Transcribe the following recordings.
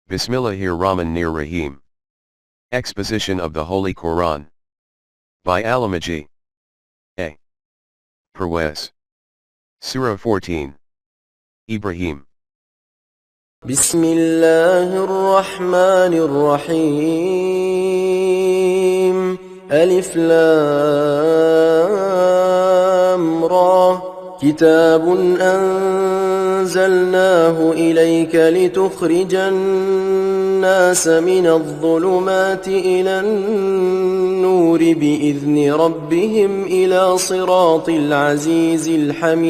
Bismillahir-Rahmanir-Rahim. Exposition of the Holy Quran. By Allama G.A Parwez. Sura 14. Ibrahim. Bismillahir-Rahmanir-Rahim. Alif Lam Ra. Kitabun أنزلناه إليك لتخرج الناس من الظلمات إلى النور بإذن ربهم إلى صراط العزيز الحميد.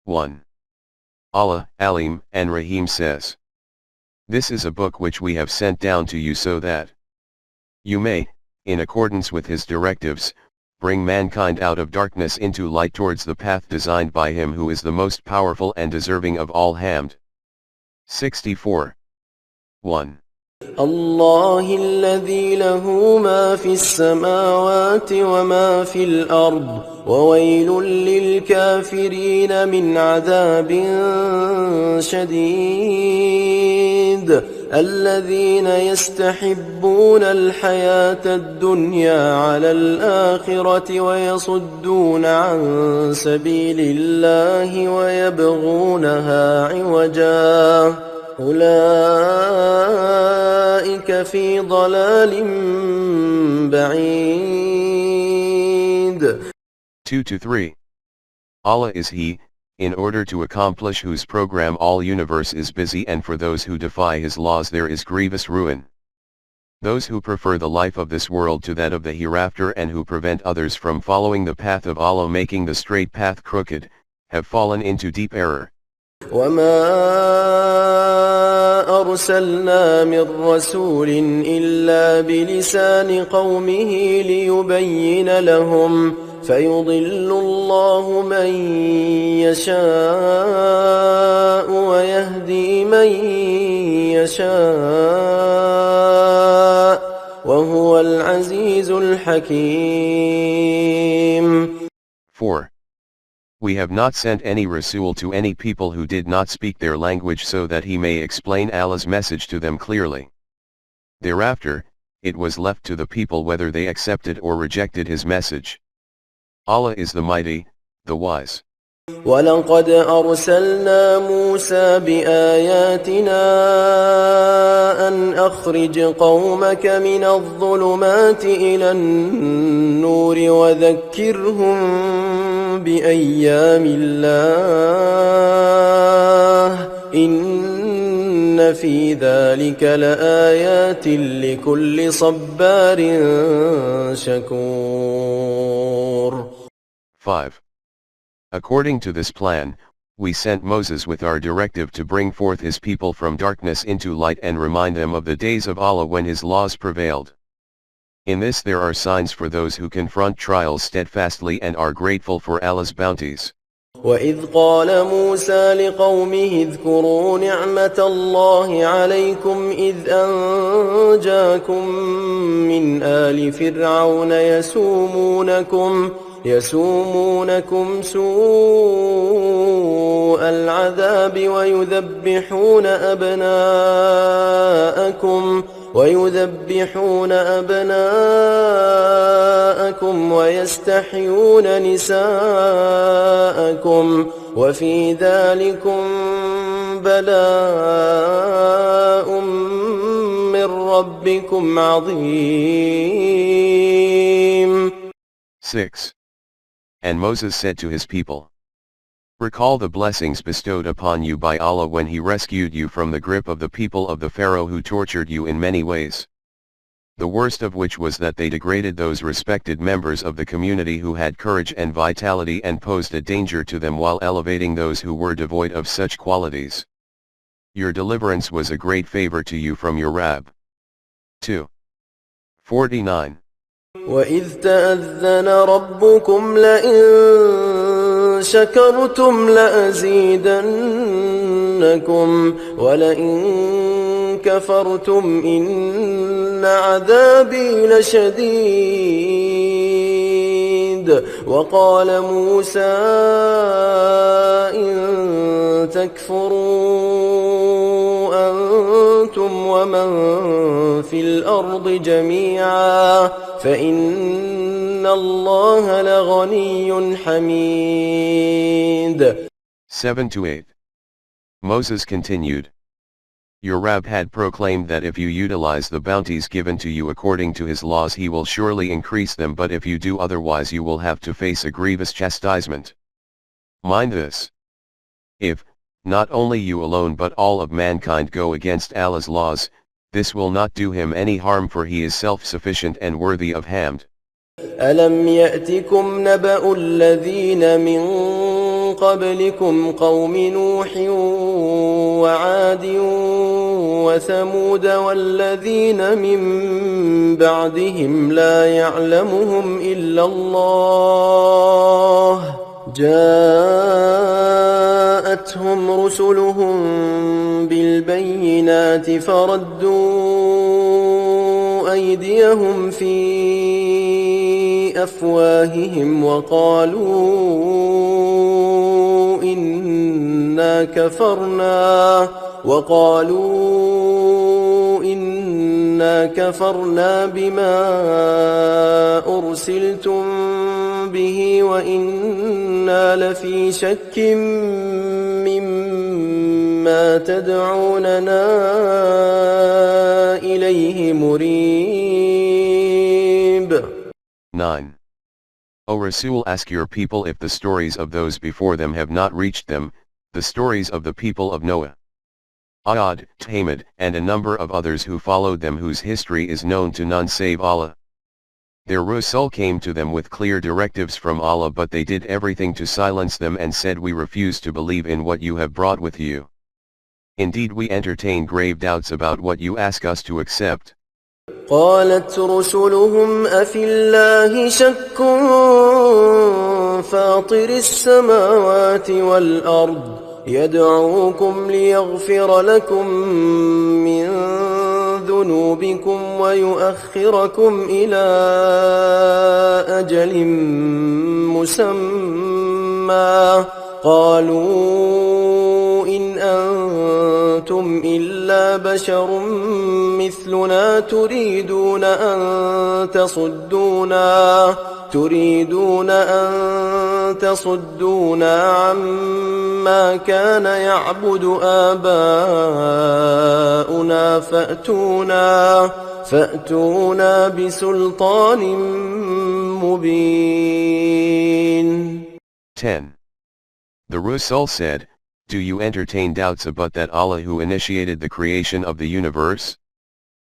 1. Allah, Alim, and Rahim says, this is a book which we have sent down to you so that you may, in accordance with his directives, bring mankind out of darkness into light towards the path designed by him who is the most powerful and deserving of all hamd. 64. 1. الله الذي له ما في السماوات وما في الأرض وويل للكافرين من عذاب شديد الذين يستحبون الحياة الدنيا على الآخرة ويصدون عن سبيل الله ويبغونها عوجا أولئك في ضلال بعيد. 2-3. Allah is He, in order to accomplish whose program all universe is busy, and for those who defy His laws there is grievous ruin. Those who prefer the life of this world to that of the hereafter and who prevent others from following the path of Allah, making the straight path crooked, have fallen into deep error. وما أرسلنا من رسول إلا بلسان قومه ليبين لهم فيضل الله من يشاء ويهدي من يشاء وهو العزيز الحكيم. 4. We have not sent any Rasul to any people who did not speak their language so that he may explain Allah's message to them clearly. Thereafter, it was left to the people whether they accepted or rejected his message. Allah is the Mighty, the Wise. وَلَقَدْ أَرْسَلْنَا مُوسَى بِآيَاتِنَا أَنْ أَخْرِجْ قَوْمَكَ مِنَ الظُّلُمَاتِ إِلَى النُّورِ وَذَكِّرْهُمْ بِأَيَّامِ اللَّهِ إِنَّ فِي ذَلِكَ لَآيَاتٍ لِكُلِّ صَبَّارٍ شَكُورٍ. 5. According to this plan, we sent Moses with our directive to bring forth his people from darkness into light and remind them of the days of Allah when his laws prevailed. In this there are signs for those who confront trials steadfastly and are grateful for Allah's bounties. وَإِذْ قَالَ مُوسَى لِقَوْمِهِ اذْكُرُوا نِعْمَةَ اللَّهِ عَلَيْكُمْ إِذْ أَنْجَاكُمْ مِنْ آلِ فِرْعَوْنَ يسومونكم سوء العذاب ويذبحون أبناءكم ويستحيون نساءكم وفي ذلكم بلاء من ربكم عظيم. 6. And Moses said to his people, recall the blessings bestowed upon you by Allah when he rescued you from the grip of the people of the Pharaoh who tortured you in many ways. The worst of which was that they degraded those respected members of the community who had courage and vitality and posed a danger to them while elevating those who were devoid of such qualities. Your deliverance was a great favor to you from your Rabb. 2. 49. وَإِذْ تَأَذَّنَ رَبُّكُمْ لَئِن شَكَرْتُمْ لَأَزِيدَنَّكُمْ وَلَئِن كَفَرْتُمْ إِنَّ عَذَابِي لَشَدِيدٌ. وَقَالَ مُوسَى إِن تَكْفُرُوا أنتم ومن في الأرض جميعا فإن الله لغني حميد. 7-8. Moses continued, Your Rab had proclaimed that if you utilize the bounties given to you according to his laws he will surely increase them, but if you do otherwise you will have to face a grievous chastisement. Mind this. If, not only you alone but all of mankind go against Allah's laws, this will not do him any harm, for he is self-sufficient and worthy of hamd. ألم يأتكم نبأ الذين من قبلكم قوم نوح وعاد وثمود والذين من بعدهم لا يعلمهم إلا الله جاءتهم رسلهم بالبينات فردوا أيديهم في أفواههم وقالوا إنا كفرنا بما أرسلتم به وإنا لفي شك مما تدعوننا إليه مريب. 9. O Rasul, ask your people if the stories of those before them have not reached them, the stories of the people of Noah, Ad, Tamid, and a number of others who followed them, whose history is known to none save Allah. Their Rasul came to them with clear directives from Allah, but they did everything to silence them and said, we refuse to believe in what you have brought with you. Indeed, we entertain grave doubts about what you ask us to accept. قالت رسلهم أفي الله شك فاطر السماوات والأرض يدعوكم ليغفر لكم من ذنوبكم ويؤخركم إلى أجل مسمى قالوا إن أنتم إلا بشر مثلنا تريدون أن تصدونا عما كان يعبد آباؤنا فأتونا بسلطان مبين. 10. The Rasul said, do you entertain doubts about that Allah who initiated the creation of the universe?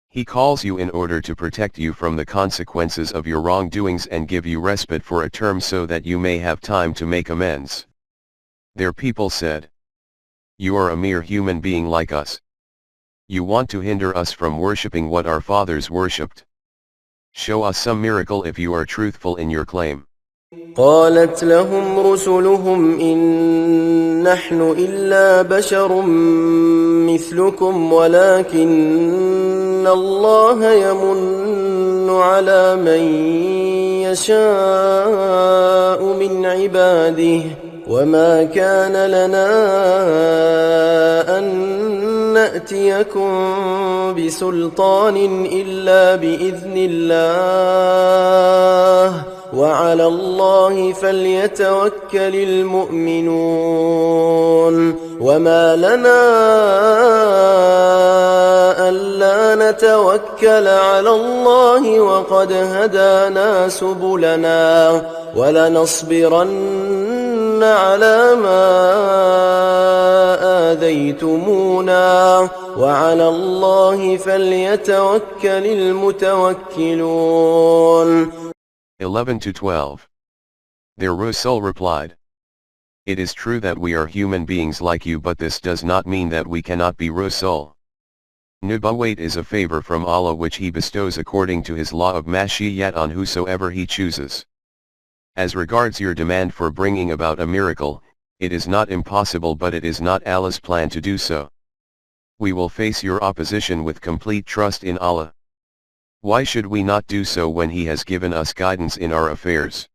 He calls you in order to protect you from the consequences of your wrongdoings and give you respite for a term so that you may have time to make amends. Their people said, you are a mere human being like us. You want to hinder us from worshipping what our fathers worshipped. Show us some miracle if you are truthful in your claim. قالت لهم رسلهم إن نحن إلا بشر مثلكم ولكن الله يمن على من يشاء من عباده وما كان لنا أن نأتيكم بسلطان إلا بإذن الله وعلى الله فليتوكل المؤمنون وما لنا ألا نتوكل على الله وقد هدانا سبلنا ولنصبرن على ما آذيتمونا وعلى الله فليتوكل المتوكلون. 11-12. Their Rasul replied, it is true that we are human beings like you, but this does not mean that we cannot be Rasul. Nubuwwat is a favor from Allah which he bestows according to his law of Mashiyyat on whosoever he chooses. As regards your demand for bringing about a miracle, it is not impossible, but it is not Allah's plan to do so. We will face your opposition with complete trust in Allah. Why should we not do so when he has given us guidance in our affairs?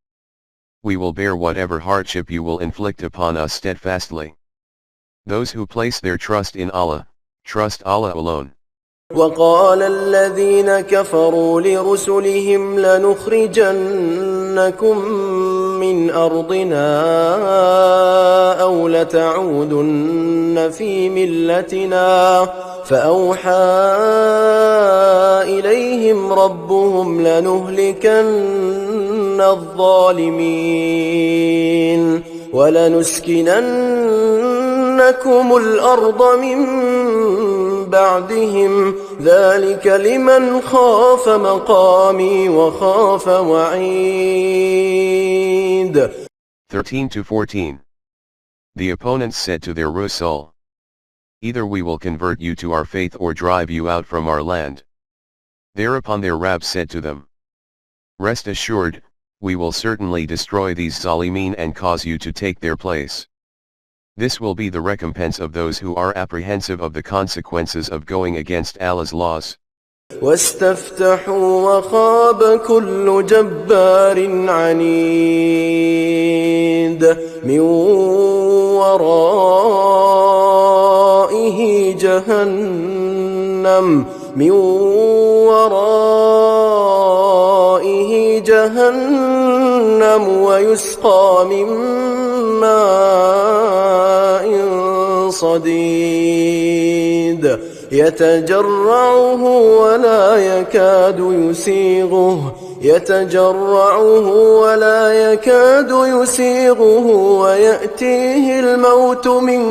We will bear whatever hardship you will inflict upon us steadfastly. Those who place their trust in Allah, trust Allah alone. وقال الذين كفروا لرسلهم لنخرجنكم من أرضنا أو لتعودن في ملتنا فأوحى إليهم ربهم لنهلكن الظالمين ولنسكننكم الأرض من بعدهم ذلك لمن خاف مقامي وخاف وعيد. 13-14. The opponents said to their Rasul, either we will convert you to our faith or drive you out from our land. Thereupon their Rabb said to them, rest assured, we will certainly destroy these Zalimeen and cause you to take their place. This will be the recompense of those who are apprehensive of the consequences of going against Allah's laws. واستفتحوا وخاب كل جبار عنيد من ورائه جهنم ويسقى من ماء صديد يتجرعه ولا يكاد يسيغه ويأتيه الموت من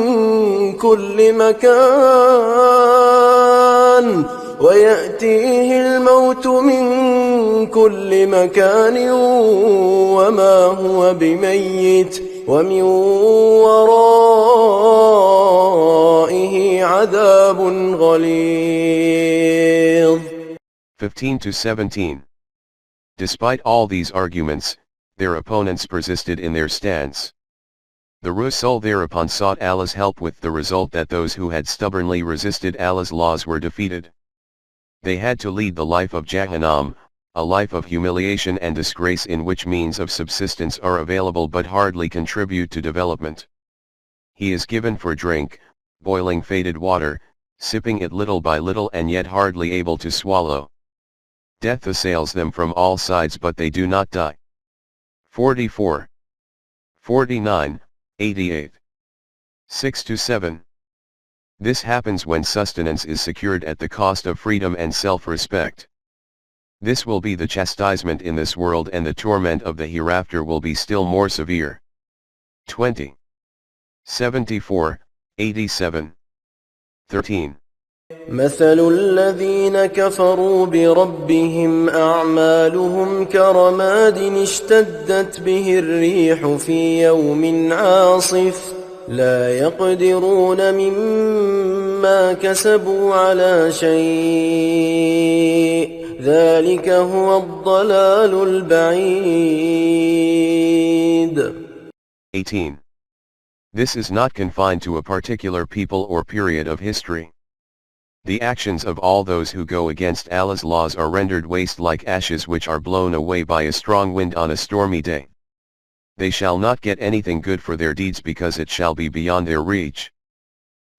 كل مكان وما هو بميت ومن ورائه عذاب غليظ. 15-17. Despite all these arguments, their opponents persisted in their stance. The Rasul thereupon sought Allah's help, with the result that those who had stubbornly resisted Allah's laws were defeated. They had to lead the life of Jahannam, a life of humiliation and disgrace in which means of subsistence are available but hardly contribute to development. He is given for drink, boiling faded water, sipping it little by little and yet hardly able to swallow. Death assails them from all sides but they do not die. 44. 49, 88. 6-7. This happens when sustenance is secured at the cost of freedom and self-respect. This will be the chastisement in this world and the torment of the hereafter will be still more severe. 20. 74, 87. 13. مثل الذين كفروا بربهم أعمالهم كرماد اشتدت به الريح في يوم عاصف لا يقدرون مما كسبوا على شيء ذلك هو الضلال البعيد. 18. This is not confined to a particular people or period of history. The actions of all those who go against Allah's laws are rendered waste like ashes which are blown away by a strong wind on a stormy day. They shall not get anything good for their deeds because it shall be beyond their reach.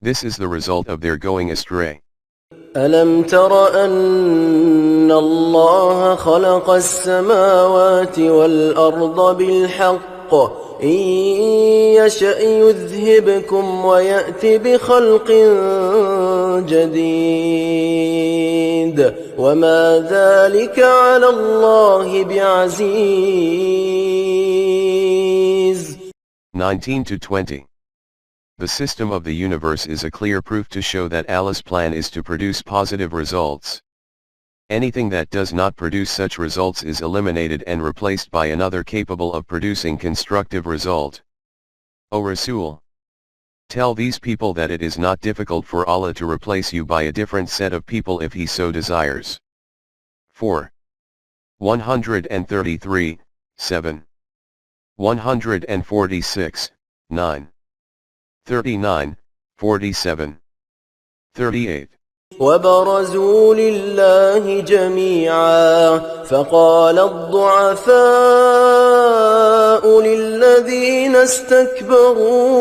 This is the result of their going astray. ألم تر أن الله خلق السماوات والأرض بالحق إن يشأ يذهبكم ويأتي بخلق جديد وما ذلك على الله بعزيز. 19-20. The system of the universe is a clear proof to show that Allah's plan is to produce positive results. Anything that does not produce such results is eliminated and replaced by another capable of producing constructive result. O Rasul, tell these people that it is not difficult for Allah to replace you by a different set of people if He so desires. 4. 133, 7. 146, 9. 39, 47. 38. وبرزوا لله جميعا فقال الضعفاء للذين استكبروا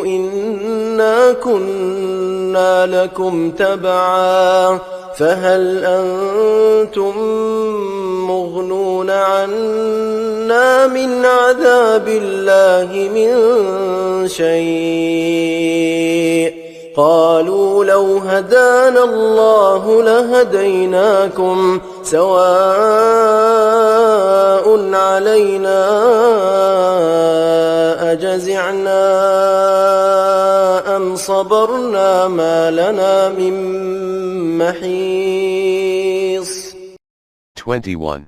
إنا كنا كنا لكم تبعا فهل أنتم مغنون عنا من عذاب الله من شيء قالوا لو هدانا الله لهديناكم سواء علينا أجزعنا أم صبرنا ما لنا من محيص. 21.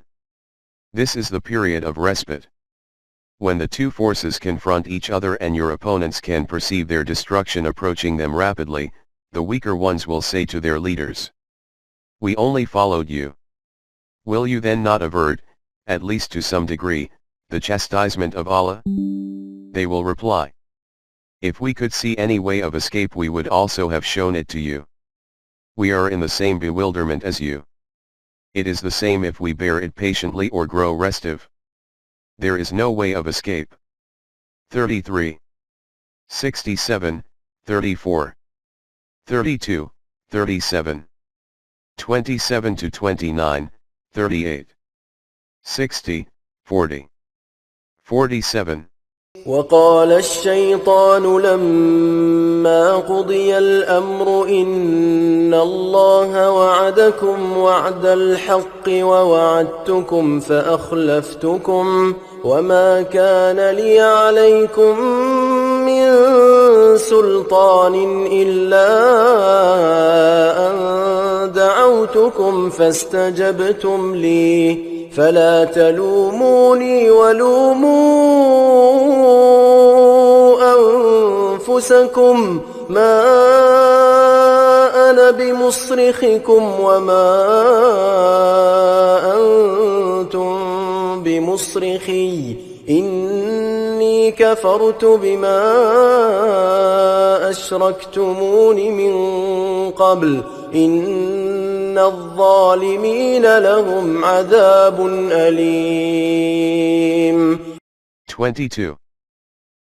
This is the period of respite. When the two forces confront each other and your opponents can perceive their destruction approaching them rapidly, the weaker ones will say to their leaders, "We only followed you. Will you then not avert, at least to some degree, the chastisement of Allah?" They will reply, "If we could see any way of escape we would also have shown it to you. We are in the same bewilderment as you. It is the same if we bear it patiently or grow restive. There is no way of escape." 33. 67, 34. 32, 37. 27 to 29, 38. 60, 40. 47. وقال الشيطان لما قضي الأمر إن الله وعدكم وعد الحق ووعدتكم فأخلفتكم وما كان لي عليكم من سلطان إلا أن دعوتكم فاستجبتم لي فلا تلوموني ولوموا أنفسكم ما أنا بمصرخكم وما أنتم بمصرخي إني كفرت بما أشركتمون من قبل إن الظالمين لهم عذاب أليم. 22.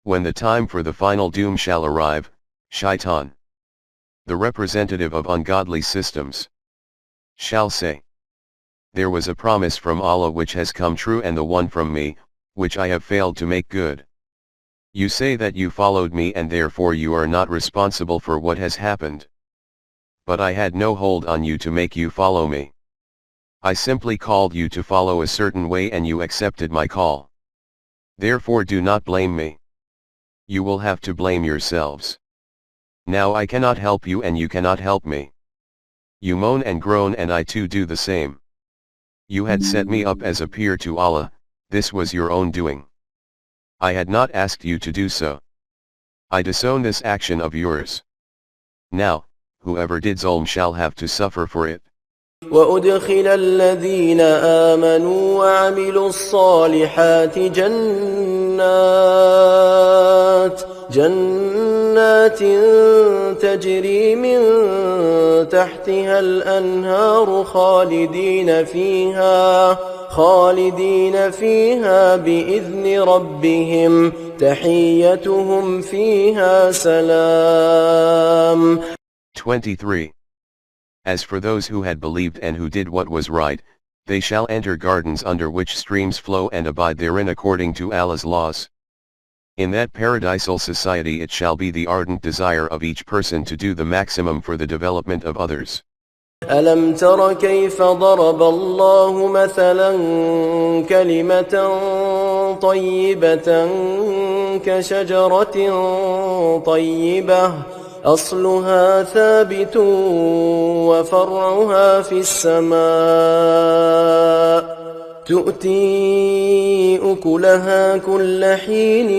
When the time for the final doom shall arrive, Shaitan, the representative of ungodly systems, shall say, "There was a promise from Allah which has come true and the one from me, which I have failed to make good. You say that you followed me and therefore you are not responsible for what has happened. But I had no hold on you to make you follow me. I simply called you to follow a certain way and you accepted my call. Therefore do not blame me. You will have to blame yourselves. Now I cannot help you and you cannot help me. You moan and groan and I too do the same. You had set me up as a peer to Allah, this was your own doing. I had not asked you to do so. I disown this action of yours. Now, whoever did zulm shall have to suffer for it." وأدخل الذين آمنوا وعملوا الصالحات جنات تجري من تحتها الأنهار خالدين فيها بإذن ربهم تحيتهم فيها سلام. 23. As for those who had believed and who did what was right, they shall enter gardens under which streams flow and abide therein according to Allah's laws. In that paradisal society it shall be the ardent desire of each person to do the maximum for the development of others. ألم تر كيف ضرب الله مثلا كلمة طيبة كشجرة طيبة أصلها ثابت وفرعها في السماء تؤتي أكلها كل حين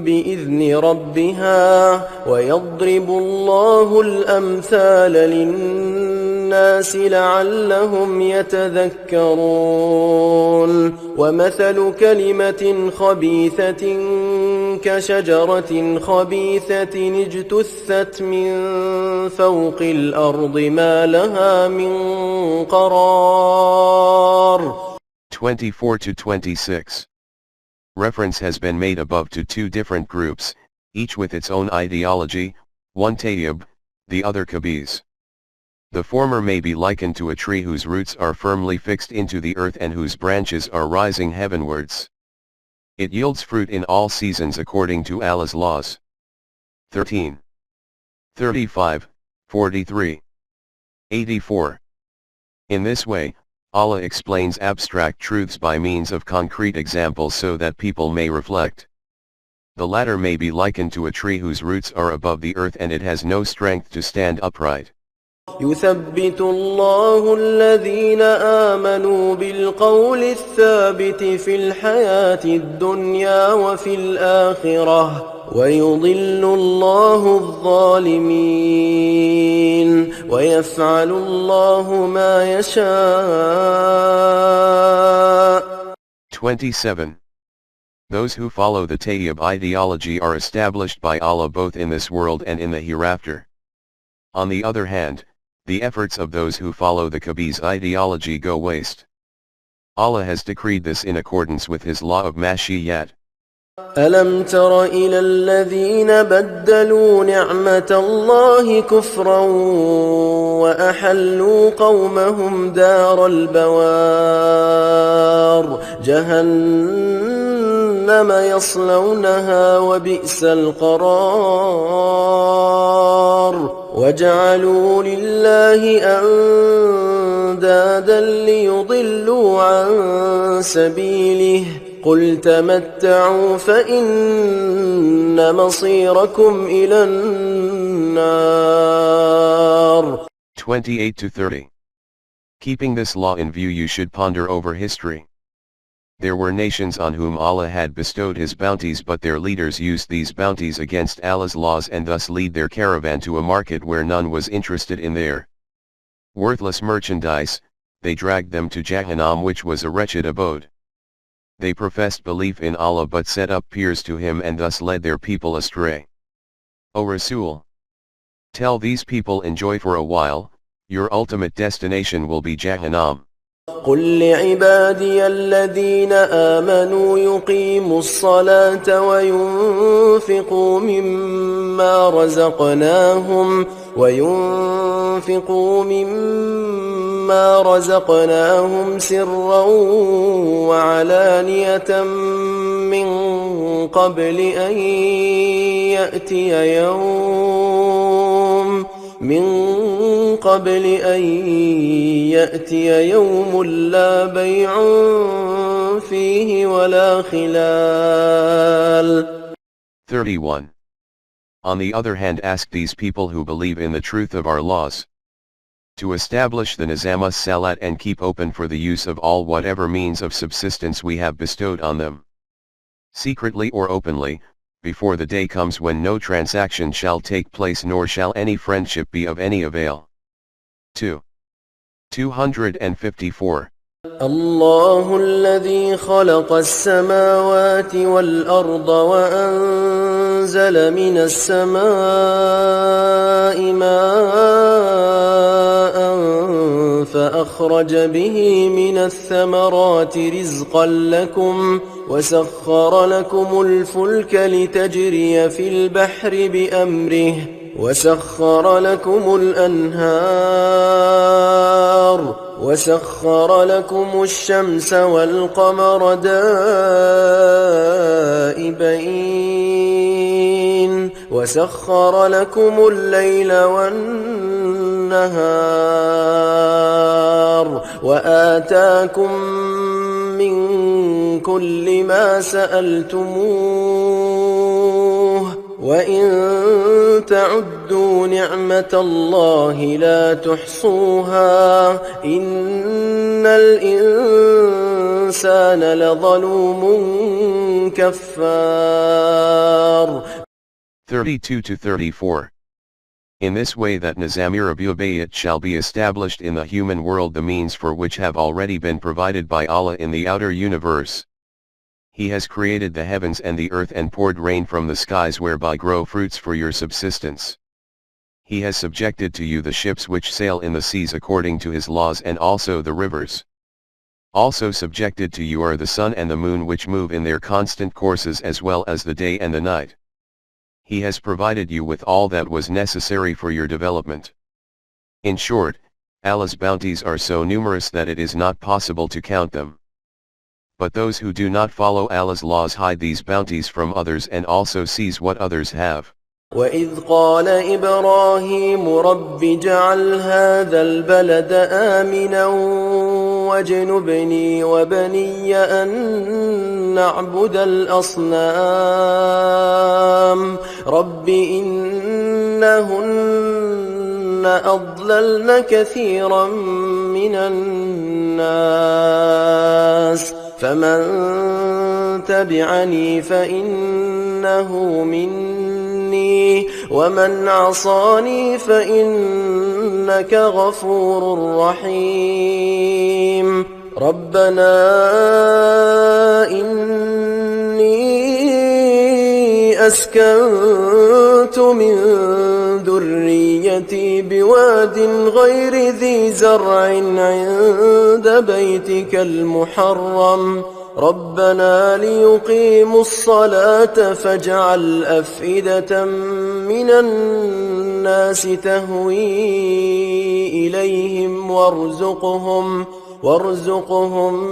بإذن ربها ويضرب الله الأمثال للناس لعلهم يتذكرون ومثل كلمة خبيثة كشجرة خبيثة اجتثت من فوق الأرض ما لها من قرار. 24 to 26. Reference has been made above to two different groups, each with its own ideology, one tayyib, the other kabis. The former may be likened to a tree whose roots are firmly fixed into the earth and whose branches are rising heavenwards. It yields fruit in all seasons according to Allah's laws. 13. 35, 43. 84. In this way, Allah explains abstract truths by means of concrete examples so that people may reflect. The latter may be likened to a tree whose roots are above the earth and it has no strength to stand upright. يثبت الله الذين آمنوا بالقول الثابت في الحياة الدنيا وفي الآخرة ويضل الله الظالمين ويفعل الله ما يشاء. 27. Those who follow the Tayyib ideology are established by Allah both in this world and in the hereafter. On the other hand, the efforts of those who follow the Kabis ideology go waste. Allah has decreed this in accordance with His law of Mashiyat. ألم تر إلى الذين بدلوا نعمة الله كفرا وأحلوا قومهم دار البوار جهنم يصلونها وبئس القرار وجعلوا لله أندادا ليضلوا عن سبيله قل تمتعوا فإن مصيركم إلى النار. 28-30. Keeping this law in view, you should ponder over history. There were nations on whom Allah had bestowed His bounties, but their leaders used these bounties against Allah's laws and thus lead their caravan to a market where none was interested in their worthless merchandise. They dragged them to Jahannam, which was a wretched abode. They professed belief in Allah but set up peers to Him and thus led their people astray. O Rasul, tell these people, enjoy for a while, your ultimate destination will be Jahannam. قل لعبادي الذين آمنوا يقيموا الصلاة وينفقوا مما رزقناهم سرا وعلانية من قبل أن يأتي يوم لا بيع فيه ولا خلال. 31. On the other hand, ask these people who believe in the truth of our laws to establish the Nizam Salat and keep open for the use of all whatever means of subsistence we have bestowed on them, secretly or openly, before the day comes when no transaction shall take place nor shall any friendship be of any avail. 2. 254. الله الذي خلق السماوات والأرض وأنزل من السماء ماء فأخرج به من الثمرات رزقا لكم وسخر لكم الفلك لتجري في البحر بأمره وسخر لكم الأنهار وسخر لكم الشمس والقمر دائبين وسخر لكم الليل والنهار وآتاكم من كل ما سألتموه وإن تعدوا نعمة الله لا تحصوها إن الإنسان لظلوم كفار. 32-34. In this way that Nizam-e-Rububiyyat shall be established in the human world, the means for which have already been provided by Allah in the outer universe. He has created the heavens and the earth and poured rain from the skies whereby grow fruits for your subsistence. He has subjected to you the ships which sail in the seas according to His laws and also the rivers. Also subjected to you are the sun and the moon which move in their constant courses as well as the day and the night. He has provided you with all that was necessary for your development. In short, Allah's bounties are so numerous that it is not possible to count them. But those who do not follow Allah's laws hide these bounties from others and also seize what others have. وإذ قال إبراهيم رب اجعل هذا البلد آمنا واجنبني وبني أن نعبد الأصنام رب إنهن أضللن كثيرا من الناس فمن تبعني فإنه مني ومن عصاني فإنك غفور رحيم ربنا إني أسكنت من ذريتي بواد غير ذي زرع عند بيتك المحرم ربنا ليقيموا الصلاة فاجعل أفئدة من الناس تهوي إليهم وارزقهم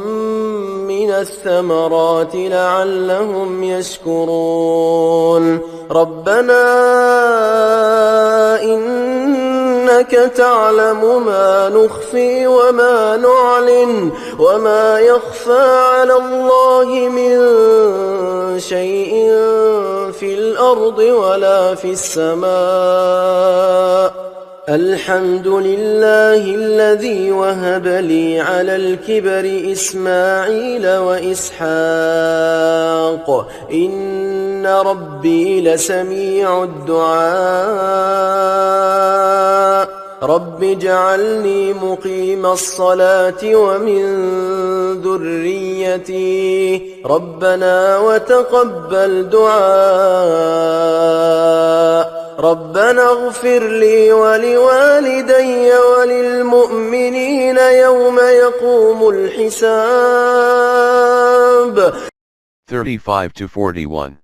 من الثمرات لعلهم يشكرون ربنا إنك تعلم ما نخفي وما نعلن وما يخفى على الله من شيء في الأرض ولا في السماء الحمد لله الذي وهب لي على الكبر إسماعيل وإسحاق إن ربي لسميع الدعاء رب اجعلني مقيم الصلاة ومن ذريتي ربنا وتقبل دعاء ربنا اغفر لي ولوالدي وللمؤمنين يوم يقوم الحساب 35-41.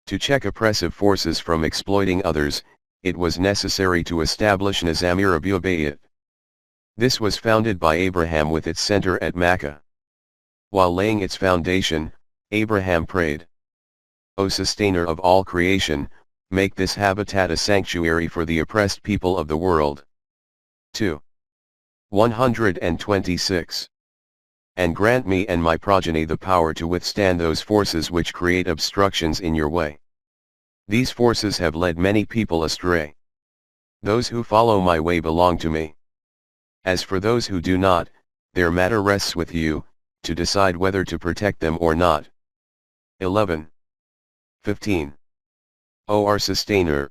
To check oppressive forces from exploiting others, it was necessary to establish Nizam-e Rububiyyat. This was founded by Abraham with its center at Makkah. While laying its foundation, Abraham prayed, O Sustainer of all creation, make this habitat a sanctuary for the oppressed people of the world. 2. 126. And grant me and my progeny the power to withstand those forces which create obstructions in your way. These forces have led many people astray. Those who follow my way belong to me. As for those who do not, their matter rests with you, to decide whether to protect them or not. 11. 15. O our Sustainer!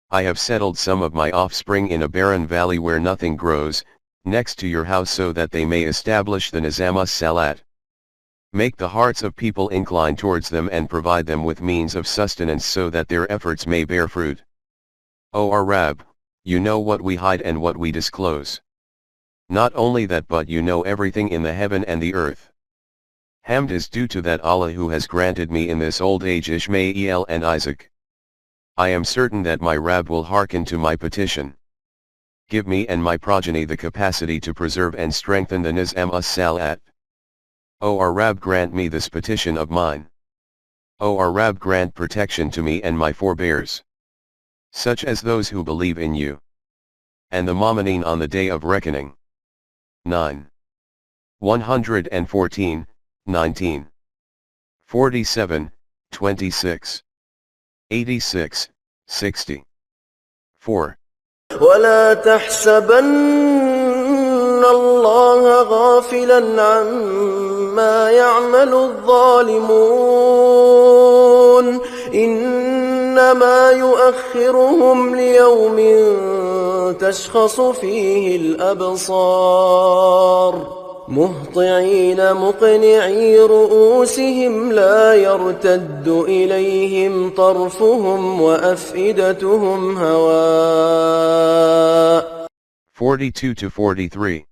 I have settled some of my offspring in a barren valley where nothing grows, next to your house so that they may establish the Nizam as-Salat. Make the hearts of people incline towards them and provide them with means of sustenance so that their efforts may bear fruit. O our Rabb, you know what we hide and what we disclose. Not only that, but you know everything in the heaven and the earth. Hamd is due to that Allah who has granted me in this old age Ishmael and Isaac. I am certain that my Rabb will hearken to my petition. Give me and my progeny the capacity to preserve and strengthen the Nizam as-Salat. O our Rabb, grant me this petition of mine. O our Rabb, grant protection to me and my forebears, such as those who believe in you, and the Mu'mineen on the day of reckoning. 9. 114, 19. 47, 26. 86, 60. 4. ولا تحسبن الله غافلا عما يعمل الظالمون إنما يؤخرهم ليوم تشخص فيه الأبصار مهطعين مقنعي رؤوسهم لا يرتد إليهم طرفهم وأفئدتهم هواء. 42-43.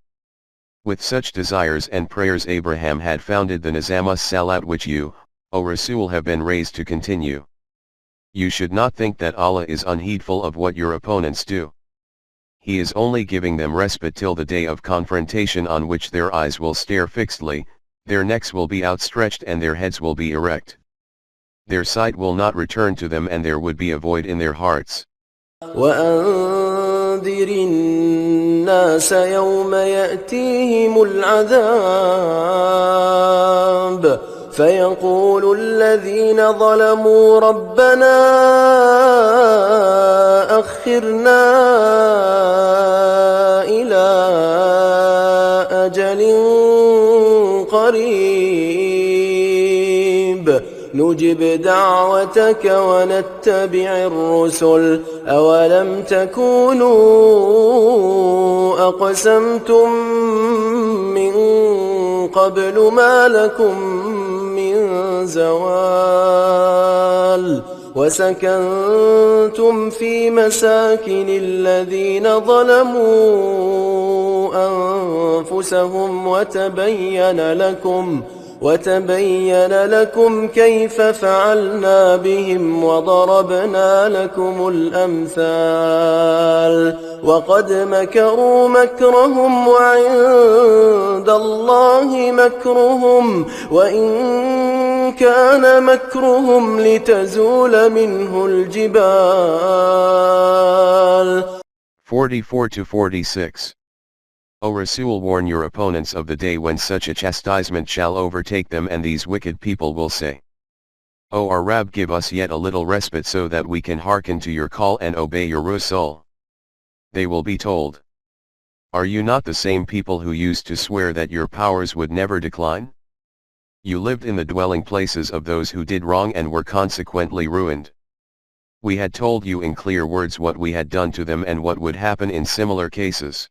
With such desires and prayers Abraham had founded the Nizam as-Salat which you, O Rasul, have been raised to continue. You should not think that Allah is unheedful of what your opponents do. He is only giving them respite till the day of confrontation, on which their eyes will stare fixedly, their necks will be outstretched and their heads will be erect. Their sight will not return to them and there would be a void in their hearts. وأنذر الناس يوم يأتيهم العذاب فيقول الذين ظلموا ربنا أخرنا إلى أجل قريب نجب دعوتك ونتبع الرسل أولم تكونوا أقسمتم من قبل ما لكم من زوال وسكنتم في مساكن الذين ظلموا أنفسهم وتبين لكم كيف فعلنا بهم وضربنا لكم الأمثال وقد مكروا مكرهم وعند الله مكرهم وإن كان مكرهم لتزول منه الجبال. 44-46. O Rasul, warn your opponents of the day when such a chastisement shall overtake them and these wicked people will say, O our Rabb, give us yet a little respite so that we can hearken to your call and obey your Rasul. They will be told, are you not the same people who used to swear that your powers would never decline? You lived in the dwelling places of those who did wrong and were consequently ruined. We had told you in clear words what we had done to them and what would happen in similar cases.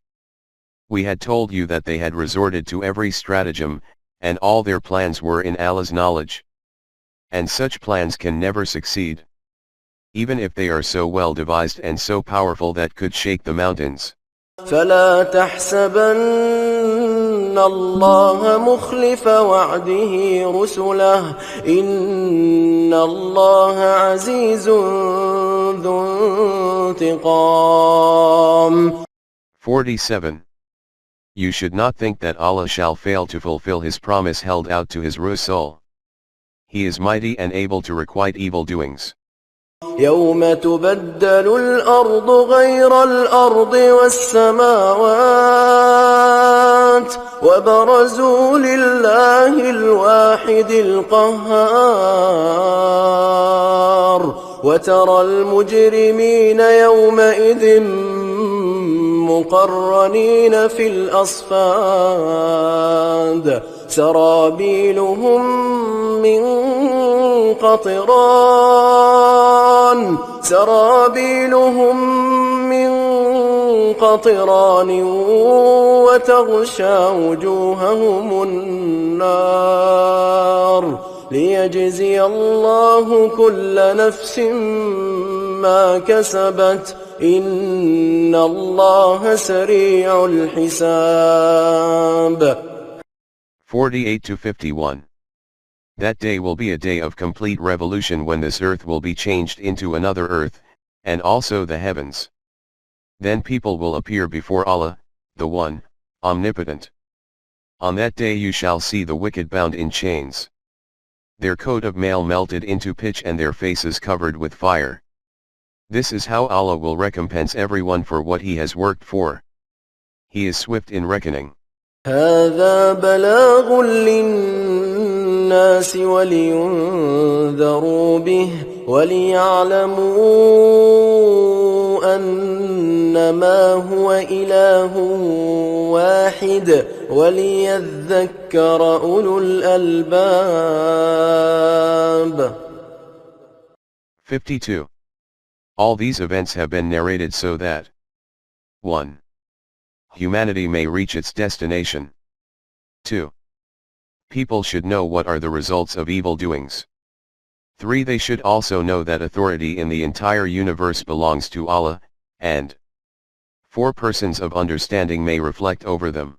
We had told you that they had resorted to every stratagem, and all their plans were in Allah's knowledge. And such plans can never succeed, even if they are so well devised and so powerful that could shake the mountains. فلا تحسبن الله مخلف وعده رسله إن الله عزيز ذو انتقام. 47. You should not think that Allah shall fail to fulfill his promise held out to his Rasul. He is mighty and able to requite evil doings. يوم تبدل الأرض غير الأرض والسماوات وبرزوا لله الواحد القهار وترى المجرمين يومئذ مقرنين في الأصفاد سرابيلهم من قطران وتغشى وجوههم النار ليجزي الله كل نفس ما كسبت إن الله سريع الحساب. 48-51. That day will be a day of complete revolution when this earth will be changed into another earth, and also the heavens. Then people will appear before Allah, the One, Omnipotent. On that day you shall see the wicked bound in chains, their coat of mail melted into pitch and their faces covered with fire. This is how Allah will recompense everyone for what he has worked for. He is swift in reckoning. هذا بلاغ للناس ولينذروا به وليعلموا أنما هو إله واحد وليذكر أولو الألباب. 52. All these events have been narrated so that 1. Humanity may reach its destination. 2. People should know what are the results of evil doings. 3. They should also know that authority in the entire universe belongs to Allah, and 4. Persons of understanding may reflect over them.